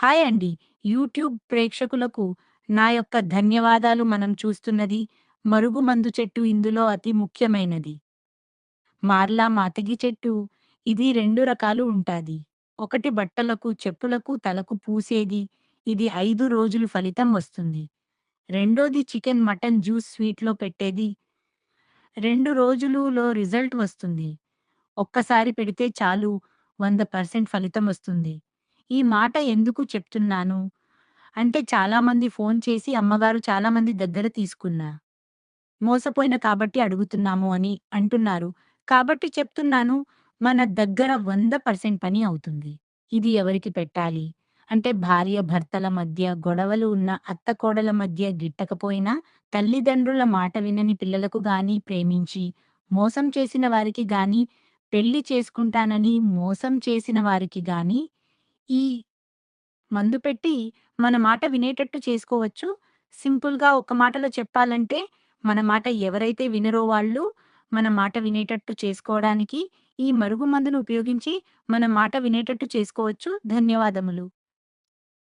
Hi అండి. YouTube ప్రేక్షకులకు నా యొక్క ధన్యవాదాలు. మనం చూస్తున్నది మరుగుమందు చెట్టు ఇందులో అతి ముఖ్యమైనది. మార్లా మాతిగి చెట్టు ఇది 2 రకాలు ఉంటాది. ఒకటి బట్టలకు, చెప్పులకు, తలకు పూసేది. ఇది 5 రోజులు ఫలితం వస్తుంది. రెండోది చికెన్, మటన్ జ్యూస్ స్వీట్‌లో పెట్టేది. 2 రోజులులో రిజల్ట్ వస్తుంది. ఒక్కసారి పెడితే చాలు 100% ఫలితం వస్తుంది. ఈ మాట ఎందుకు చెప్తున్నాను అంటే చాలామంది ఫోను చేసి అమ్మగారు చాలామంది దగ్గర తీసుకున్నా. మోసపోయిన కాబట్టి అడుగుతున్నాము అని అంటున్నారు. కాబట్టి చెప్తున్నాను. మన దగ్గర 100% పని అవుతుంది. ఇది ఎవరికి పెట్టాలి? అంటే భార్య భర్తల మధ్య గొడవలు ఉన్న అత్త కోడల మధ్య గిట్టకపోయినా తల్లిదండ్రుల మాట వినని పిల్లలకు గాని ప్రేమించి మోసం చేసిన వారికి గాని పెళ్లి చేసుకుంటానని మోసం చేసిన వారికి గాని ఈ మందు పెట్టి మన మాట వినేటట్టు చేసుకోవచ్చు. సింపుల్‌గా ఒక మాటలో చెప్పాలంటే, మన మాట ఎవరైతే వినరో వాళ్ళు, మన మాట వినేటట్టు చేసుకోవడానికి ఈ మరుగు మందును ఉపయోగించి మన మాట వినేటట్టు చేసుకోవచ్చు. ధన్యవాదములు.